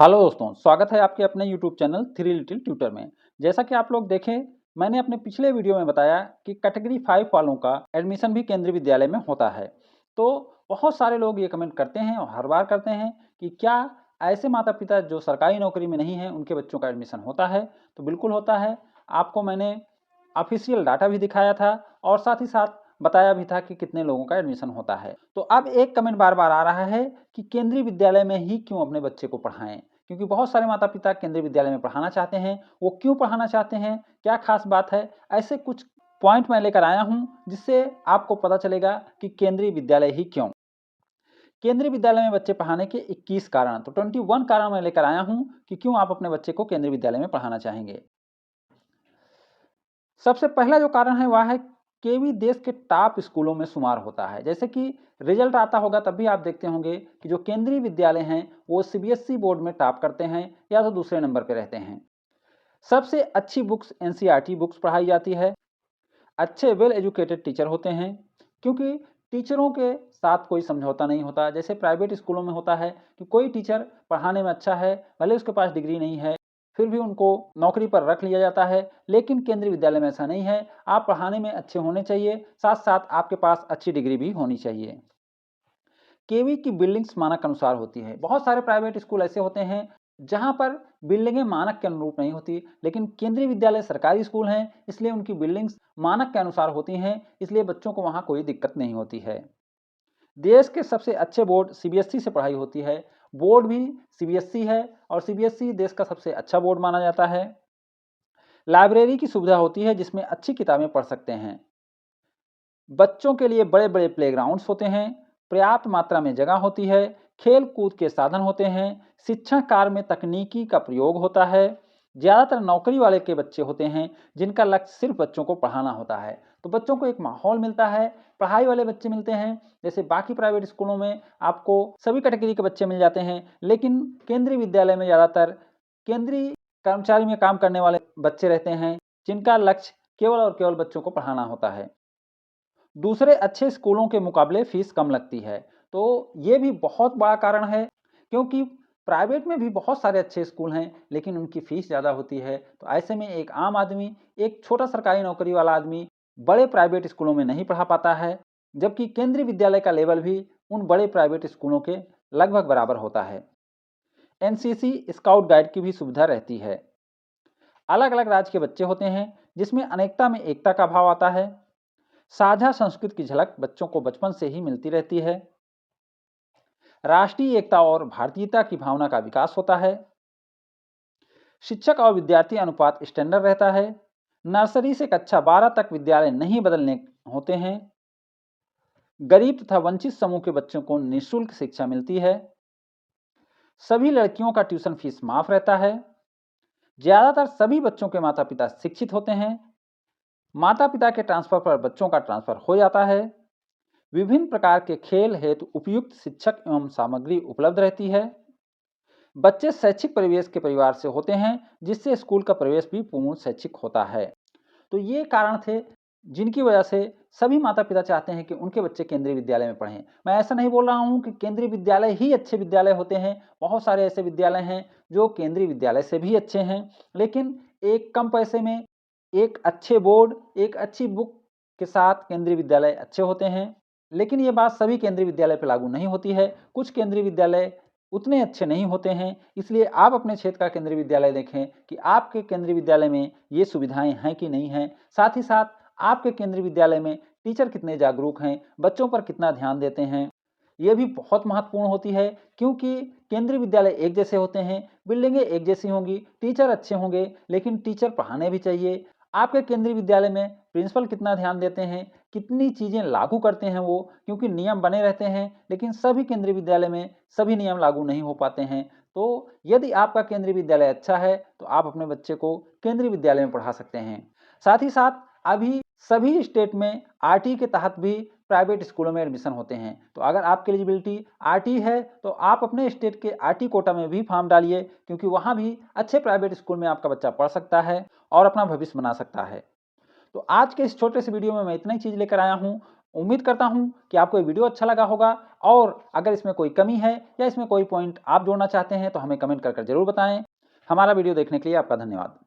Hello दोस्तों, स्वागत है आपके अपने YouTube channel three little tutor में। जैसा कि आप लोग देखें, मैंने अपने पिछले वीडियो में बताया कि कैटेगरी 5 वालों का एडमिशन भी केंद्रीय विद्यालय में होता है। तो बहुत सारे लोग ये कमेंट करते हैं और हर बार करते हैं कि क्या ऐसे माता पिता जो सरकारी नौकरी में नहीं हैं उनके बच्चों का एडमिशन होता है? तो बिल्कुल होता है। आपको मैंने ऑफिशियल डाटा भी दिखाया था और साथ ही साथ बताया भी था कि कितने लोगों का एडमिशन होता है। तो अब एक कमेंट बार बार आ रहा है कि केंद्रीय विद्यालय में ही क्यों अपने बच्चे को पढ़ाएं, क्योंकि बहुत सारे माता पिता केंद्रीय विद्यालय में पढ़ाना चाहते हैं। वो क्यों पढ़ाना चाहते हैं, क्या खास बात है, ऐसे कुछ पॉइंट मैं लेकर आया हूं जिससे आपको पता चलेगा कि केंद्रीय विद्यालय ही क्यों। केंद्रीय विद्यालय में बच्चे पढ़ाने के 21 कारण, तो 21 कारण मैं लेकर आया हूं कि क्यों आप अपने बच्चे को केंद्रीय विद्यालय में पढ़ाना चाहेंगे। सबसे पहला जो कारण है वह है केवी देश के टॉप स्कूलों में शुमार होता है। जैसे कि रिजल्ट आता होगा तब भी आप देखते होंगे कि जो केंद्रीय विद्यालय हैं वो सीबीएसई बोर्ड में टॉप करते हैं या तो दूसरे नंबर पर रहते हैं। सबसे अच्छी बुक्स एनसीईआरटी बुक्स पढ़ाई जाती है। अच्छे वेल एजुकेटेड टीचर होते हैं, क्योंकि टीचरों के साथ कोई समझौता नहीं होता। जैसे प्राइवेट स्कूलों में होता है कि कोई टीचर पढ़ाने में अच्छा है, भले उसके पास डिग्री नहीं है, फिर भी उनको नौकरी पर रख लिया जाता है। लेकिन केंद्रीय विद्यालय में ऐसा नहीं है। आप पढ़ाने में अच्छे होने चाहिए, साथ साथ आपके पास अच्छी डिग्री भी होनी चाहिए। केवी की बिल्डिंग्स मानक अनुसार होती है। बहुत सारे प्राइवेट स्कूल ऐसे होते हैं जहां पर बिल्डिंगें मानक के अनुरूप नहीं होती, लेकिन केंद्रीय विद्यालय सरकारी स्कूल हैं, इसलिए उनकी बिल्डिंग्स मानक के अनुसार होती हैं, इसलिए बच्चों को वहां कोई दिक्कत नहीं होती है। देश के सबसे अच्छे बोर्ड सीबीएसई से पढ़ाई होती है। बोर्ड भी सीबीएसई है और सीबीएसई देश का सबसे अच्छा बोर्ड माना जाता है। लाइब्रेरी की सुविधा होती है जिसमें अच्छी किताबें पढ़ सकते हैं। बच्चों के लिए बड़े बड़े प्लेग्राउंड्स होते हैं, पर्याप्त मात्रा में जगह होती है, खेल कूद के साधन होते हैं, शिक्षण कार्य में तकनीकी का प्रयोग होता है। ज़्यादातर नौकरी वाले के बच्चे होते हैं जिनका लक्ष्य सिर्फ बच्चों को पढ़ाना होता है, तो बच्चों को एक माहौल मिलता है, पढ़ाई वाले बच्चे मिलते हैं। जैसे बाकी प्राइवेट स्कूलों में आपको सभी कैटेगरी के बच्चे मिल जाते हैं, लेकिन केंद्रीय विद्यालय में ज़्यादातर केंद्रीय कर्मचारी में काम करने वाले बच्चे रहते हैं जिनका लक्ष्य केवल और केवल बच्चों को पढ़ाना होता है। दूसरे अच्छे स्कूलों के मुकाबले फीस कम लगती है, तो ये भी बहुत बड़ा कारण है, क्योंकि प्राइवेट में भी बहुत सारे अच्छे स्कूल हैं लेकिन उनकी फीस ज़्यादा होती है। तो ऐसे में एक आम आदमी, एक छोटा सरकारी नौकरी वाला आदमी बड़े प्राइवेट स्कूलों में नहीं पढ़ा पाता है, जबकि केंद्रीय विद्यालय का लेवल भी उन बड़े प्राइवेट स्कूलों के लगभग बराबर होता है। एनसीसी स्काउट गाइड की भी सुविधा रहती है। अलग अलग राज्य के बच्चे होते हैं जिसमें अनेकता में एकता का भाव आता है। साझा संस्कृति की झलक बच्चों को बचपन से ही मिलती रहती है। राष्ट्रीय एकता और भारतीयता की भावना का विकास होता है। शिक्षक और विद्यार्थी अनुपात स्टैंडर्ड रहता है। नर्सरी से कक्षा 12 तक विद्यालय नहीं बदलने होते हैं। गरीब तथा वंचित समूह के बच्चों को निःशुल्क शिक्षा मिलती है। सभी लड़कियों का ट्यूशन फीस माफ रहता है। ज्यादातर सभी बच्चों के माता पिता शिक्षित होते हैं। माता पिता के ट्रांसफर पर बच्चों का ट्रांसफर हो जाता है। विभिन्न प्रकार के खेल हेतु उपयुक्त शिक्षक एवं सामग्री उपलब्ध रहती है। बच्चे शैक्षिक परिवेश के परिवार से होते हैं जिससे स्कूल का प्रवेश भी पूर्ण शैक्षिक होता है। तो ये कारण थे जिनकी वजह से सभी माता पिता चाहते हैं कि उनके बच्चे केंद्रीय विद्यालय में पढ़ें। मैं ऐसा नहीं बोल रहा हूँ कि केंद्रीय विद्यालय ही अच्छे विद्यालय होते हैं, बहुत सारे ऐसे विद्यालय हैं जो केंद्रीय विद्यालय से भी अच्छे हैं, लेकिन एक कम पैसे में, एक अच्छे बोर्ड, एक अच्छी बुक के साथ केंद्रीय विद्यालय अच्छे होते हैं। लेकिन ये बात सभी केंद्रीय विद्यालय पर लागू नहीं होती है। कुछ केंद्रीय विद्यालय उतने अच्छे नहीं होते हैं, इसलिए आप अपने क्षेत्र का केंद्रीय विद्यालय देखें कि आपके केंद्रीय विद्यालय में ये सुविधाएं हैं कि नहीं हैं। साथ ही साथ आपके केंद्रीय विद्यालय में टीचर कितने जागरूक हैं, बच्चों पर कितना ध्यान देते हैं, ये भी बहुत महत्वपूर्ण होती है। क्योंकि केंद्रीय विद्यालय एक जैसे होते हैं, बिल्डिंगें एक जैसी होंगी, टीचर अच्छे होंगे, लेकिन टीचर पढ़ाने भी चाहिए। आपके केंद्रीय विद्यालय में प्रिंसिपल कितना ध्यान देते हैं, कितनी चीज़ें लागू करते हैं वो, क्योंकि नियम बने रहते हैं, लेकिन सभी केंद्रीय विद्यालय में सभी नियम लागू नहीं हो पाते हैं। तो यदि आपका केंद्रीय विद्यालय अच्छा है तो आप अपने बच्चे को केंद्रीय विद्यालय में पढ़ा सकते हैं। साथ ही साथ अभी सभी स्टेट में आरटी के तहत भी प्राइवेट स्कूलों में एडमिशन होते हैं। तो अगर आपकी एलिजिबिलिटी आरटी है तो आप अपने स्टेट के आरटी कोटा में भी फॉर्म डालिए, क्योंकि वहाँ भी अच्छे प्राइवेट स्कूल में आपका बच्चा पढ़ सकता है और अपना भविष्य बना सकता है। तो आज के इस छोटे से वीडियो में मैं इतना ही चीज़ लेकर आया हूँ। उम्मीद करता हूं कि आपको ये वीडियो अच्छा लगा होगा और अगर इसमें कोई कमी है या इसमें कोई पॉइंट आप जोड़ना चाहते हैं तो हमें कमेंट कर जरूर बताएं। हमारा वीडियो देखने के लिए आपका धन्यवाद।